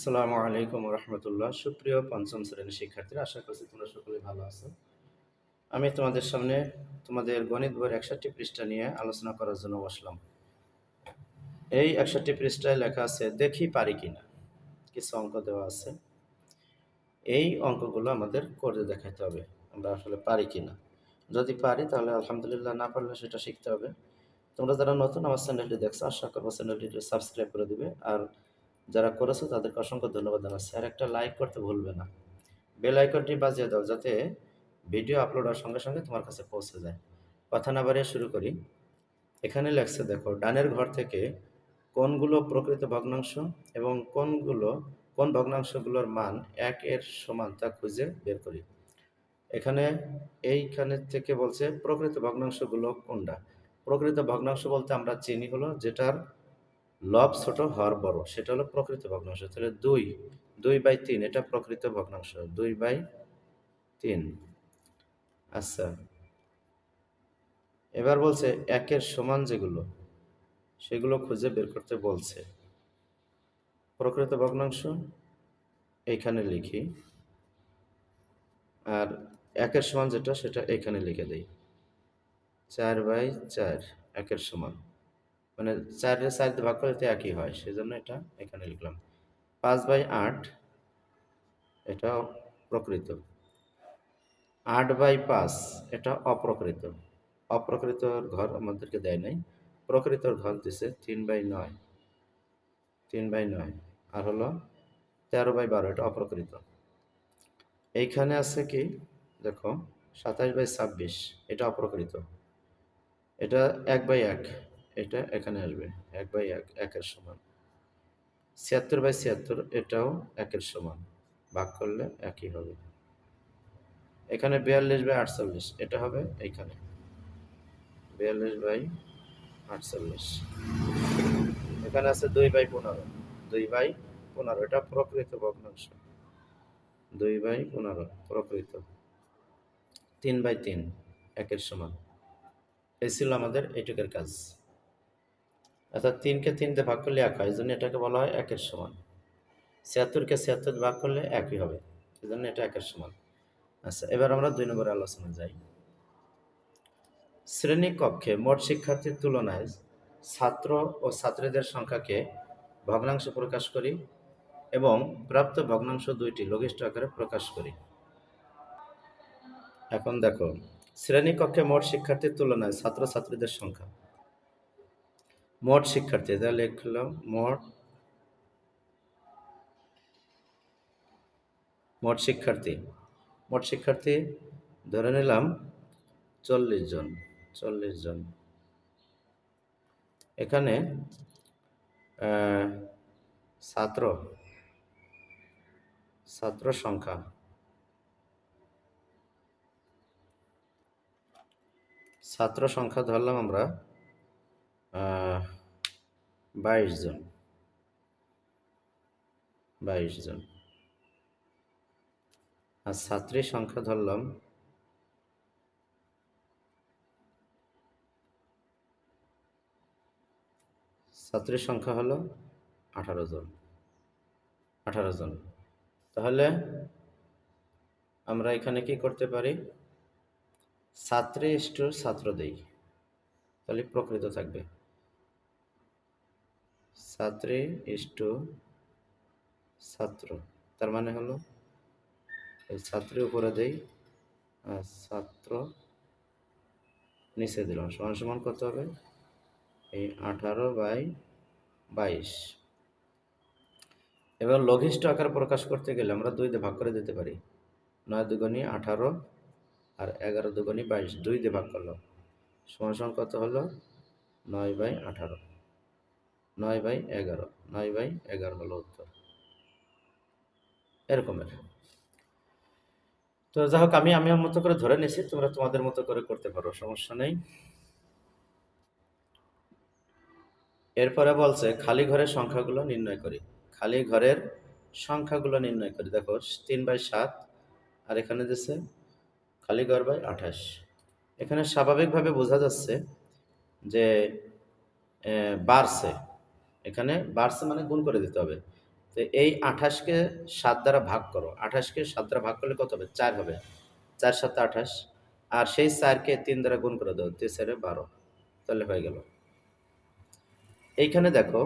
আসসালামু আলাইকুম রহমতুল্লাহ। সুপ্রিয় পঞ্চম শ্রেণীর শিক্ষার্থীরা, আশা করছি তোমরা সকলে ভালো আছো। আমি তোমাদের সামনে তোমাদের গণিত বইয়ের 61 পৃষ্ঠা নিয়ে আলোচনা করার জন্য বসলাম। এই 61 পৃষ্ঠায় লেখা আছে দেখি পারি কিনা। কিছু অঙ্ক দেওয়া আছে, এই অঙ্কগুলো আমাদের করে দেখাতে হবে আমরা আসলে পারি কিনা। যদি পারি তাহলে আলহামদুলিল্লাহ, না পারলে সেটা শিখতে হবে। তোমরা যারা নতুন আমার চ্যানেলটি দেখছো, আশা করবো চ্যানেলটি সাবস্ক্রাইব করে দিবে, আর যারা করেছো তাদেরকে অসংখ্য ধন্যবাদ জানাচ্ছি। আর একটা লাইক করতে ভুলবে না, বেল আইকনটি বাজিয়ে দাও যাতে ভিডিও আপলোড হওয়ার সঙ্গে সঙ্গে তোমার কাছে পৌঁছে যায়। কথা না বাড়িয়ে শুরু করি। এখানে লেখছে দেখো, ডানের ঘর থেকে কোনগুলো প্রকৃত ভগ্নাংশ এবং কোন ভগ্নাংশগুলোর মান 1 এর সমান তা খুঁজে বের করি। এইখানে থেকে বলছে প্রকৃত ভগ্নাংশগুলো কোনটা। প্রকৃত ভগ্নাংশ বলতে আমরা চিনি হলো যেটার লব ছোট হর বড়, সেটা হলো প্রকৃত ভগ্নাংশ। তাহলে 2/3 এটা প্রকৃত ভগ্নাংশ, 2/3। আচ্ছা, এবার বলছে 1 এর সমান যেগুলো সেগুলো খুঁজে বের করতে বলছে। প্রকৃত ভগ্নাংশ এইখানে লিখি, আর 1 এর সমান যেটা সেটা এখানে লিখে দেই। 4/4 1 এর সমান, মানে 4 দিয়ে ভাগ করলে তো একই হয়, সেজন্য এটা এখানে লিখলাম। 5/8 এটা প্রকৃত, 8/5 এটা অপ্রকৃত। অপ্রকৃতর ঘর আমাদেরকে দেয় নাই, প্রকৃতর ঘর দিছে 3/9, 3/9। আর হলো 13/12 এটা অপ্রকৃত। এইখানে আছে কি দেখো, 27/26 এটা অপ্রকৃত। এটা 1/1, এটা এখানে আসবে 1/1, 1 এর সমান। 76/76 এটাও 1 এর সমান, ভাগ করলে একই হবে। এখানে 42/48 এটা হবে এইখানে 42/48। এখানে আছে 2/15, 2/15 এটা প্রকৃত ভগ্নাংশ, 2/15 প্রকৃত। 3/3 1 এর সমান। এই ছিল আমাদের এইটুকের কাজ। অর্থাৎ 3কে 3 দিয়ে ভাগ করলে 1 হয়, এই জন্য এটাকে বলা হয় 1 এর সমান। 76কে 76 দিয়ে ভাগ করলে একই হবে, এই জন্য এটা 1 এর সমান। আচ্ছা, এবার আমরা 2 নম্বরে আলোচনা যাই। শ্রেণী কক্ষে মোট শিক্ষার্থীর তুলনায় ছাত্র ও ছাত্রীদের সংখ্যাকে ভগ্নাংশে প্রকাশ করি এবং প্রাপ্ত ভগ্নাংশ দুইটি লঘিষ্ঠ আকারে প্রকাশ করি। এখন দেখো, শ্রেণী কক্ষে মোট শিক্ষার্থীর তুলনায় ছাত্র ছাত্রীদের সংখ্যা, মোট শিক্ষার্থী এটা লিখলাম, মোট শিক্ষার্থী ধরে নিলাম 40 জন। এখানে ছাত্র সংখ্যা ধরলাম আমরা 22 জন। আর ছাত্রীর সংখ্যা ধরলাম 18 জন। তাহলে আমরা এখানে কি করতে পারি, ছাত্রী ইস্টু ছাত্র দেই, তাহলে প্রকৃত থাকবে। ছাত্রী ইস্টু ছাত্র, তার মানে হলো এই ছাত্রী উপরে দেই আর ছাত্র নিচে দিলাম, সমান সমান কত হবে, এই 18/22। এবার লঘিষ্ঠ আকার প্রকাশ করতে গেলে আমরা 2 দিয়ে ভাগ করে দিতে পারি। 9 দুগুণী 18 আর 11 দুগুণী 22, 2 দিয়ে ভাগ করলাম, সমান সমান কত হলো, 9/18, 9/11, 9/11 হলো উত্তর। এরকমের। তো যাই হোক, আমি আমার মতো করে ধরে নিয়েছি, তোমরা তোমাদের মতো করে করতে পারো, সমস্যা নেই। এরপরে বলছে খালি ঘরের সংখ্যাগুলো নির্ণয় করি। খালি ঘরের সংখ্যাগুলো নির্ণয় করি। দেখো 3/7, আর এখানে দিচ্ছে খালি ঘর 28। এখানে স্বাভাবিকভাবে বোঝা যাচ্ছে যে বাড়ছে, এখানে বাড়ছে মানে গুণ করে দিতে হবে। তো তো এই 28কে 7 দ্বারা ভাগ করো। 28কে 7 দ্বারা ভাগ করলে কত হবে? 4 হবে। 4 7 28, আর সেই 4কে 3 দ্বারা গুণ করে দাও। 3 4 12, তাহলে হয়ে গেল। এইখানে দেখো,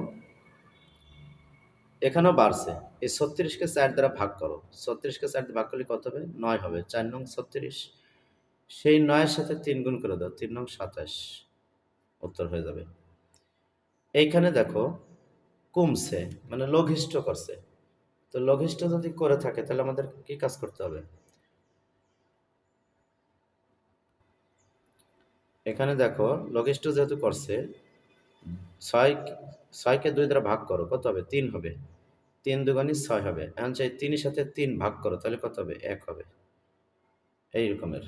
এখানেও বাড়ছে। এই 36কে 4 দ্বারা ভাগ করো। 36কে 4 দিয়ে ভাগ করলে কত হবে? 9 হবে। 4 নং 36, সেই 9 এর সাথে 3 গুণ করে দাও। 3 নং 27, উত্তর হয়ে যাবে। এইখানে দেখো কমছে, মানে লঘিষ্ঠ করছে। তো লঘিষ্ঠ যদি করে থাকে তাহলে আমাদের কি কাজ করতে হবে? এখানে দেখো লঘিষ্ঠ যেহেতু করছে, 6 6কে 2 দ্বারা ভাগ করো, কত হবে? 3 হবে। 3 দুগুণে 6 হবে। এখন চাই 3 এর সাথে 3 ভাগ করো, তাহলে কত হবে? 1 হবে। এই রকমের।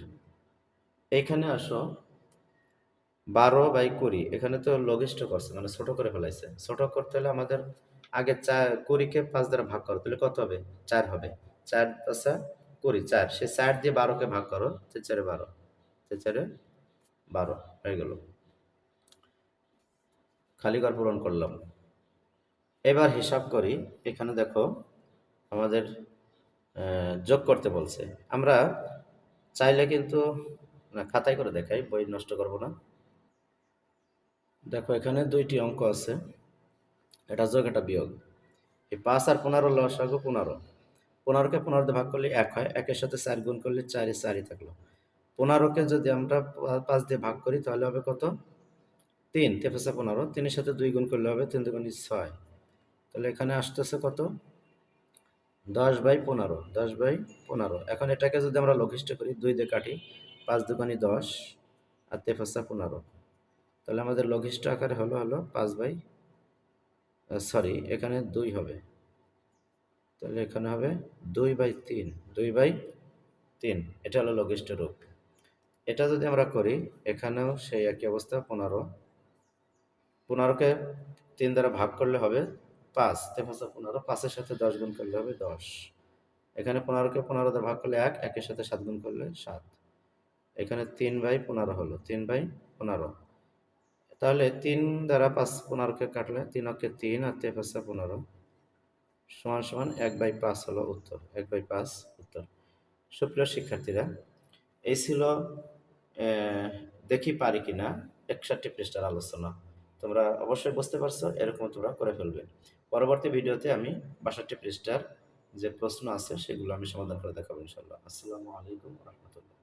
এইখানে আসো 12/20, এখানে তো লঘিষ্ঠ করছে, মানে ছোট করে ফেলাইছে। ছোট করতে হলে আমাদের আগে 20কে 5 দ্বারা ভাগ করো, তাহলে কত হবে? 4 হবে। 4 পাঁচা 20, 4, সে 4 দিয়ে 12কে ভাগ করো, 4 4 12, 4 4 12 হয়ে গেল। খালি ঘর পূরণ করলাম। এবার হিসাব করি। এখানে দেখো আমাদের যোগ করতে বলছে। আমরা চাইলে কিন্তু, না, খাতায় করে দেখাই, বই নষ্ট করব না। দেখো এখানে 2টি অঙ্ক আছে, এটা যোগ এটা বিয়োগ। এই 5 আর 15 লসাগু 15। 15কে 15 দিয়ে ভাগ করলে 1 হয়। 1 এর সাথে 4 গুণ করলে 4 এ 4ই থাকলো। 15কে যদি আমরা 5 দিয়ে ভাগ করি তাহলে হবে কত? 3, 3 5 15, 3 এর সাথে 2 গুণ করলে হবে 3 2 6। তাহলে এখানে আসতেছে কত? 10/15, 10/15। এখন এটাকে যদি আমরা লঘিষ্ঠ করি, 2 দিয়ে কাটি, 5 দুগুণে 10 আর 3 5 15, তাহলে আমাদের লঘিষ্ঠ আকারে হলো 5 বাই, সরি, এখানে 2 হবে। তাহলে এখানে হবে 2/3, 2/3। এটা হলো লঘিষ্ঠ রূপ। এটা যদি আমরা করি, এখানেও সেই একই অবস্থা। 15কে 3 দ্বারা ভাগ করলে হবে 5, 3 5 15, 5 এর সাথে 10 গুণ করলে হবে 10। এখানে 15কে 15 দ্বারা ভাগ করলে 1, 1 এর সাথে 7 গুণ করলে 7। এখানে 3/15 হলো, 3/15। তাহলে 3 দ্বারা 5 15কে কাটলে 3 অক্ষে 3 আর 3 5 15 সমান সমান 1/5 হলো উত্তর। 1/5 উত্তর। সুপ্রিয় শিক্ষার্থীরা, এই ছিল দেখি পারি কিনা 61 পৃষ্ঠার আলোচনা। তোমরা অবশ্যই বুঝতে পারছো, এরকম তোমরা করে ফেলবে। পরবর্তী ভিডিওতে আমি 62 পৃষ্ঠার যে প্রশ্ন আছে সেগুলো আমি সমাধান করে দেখাবো ইনশাআল্লাহ। আসসালামু আলাইকুম ওয়া রাহমাতুল্লাহ।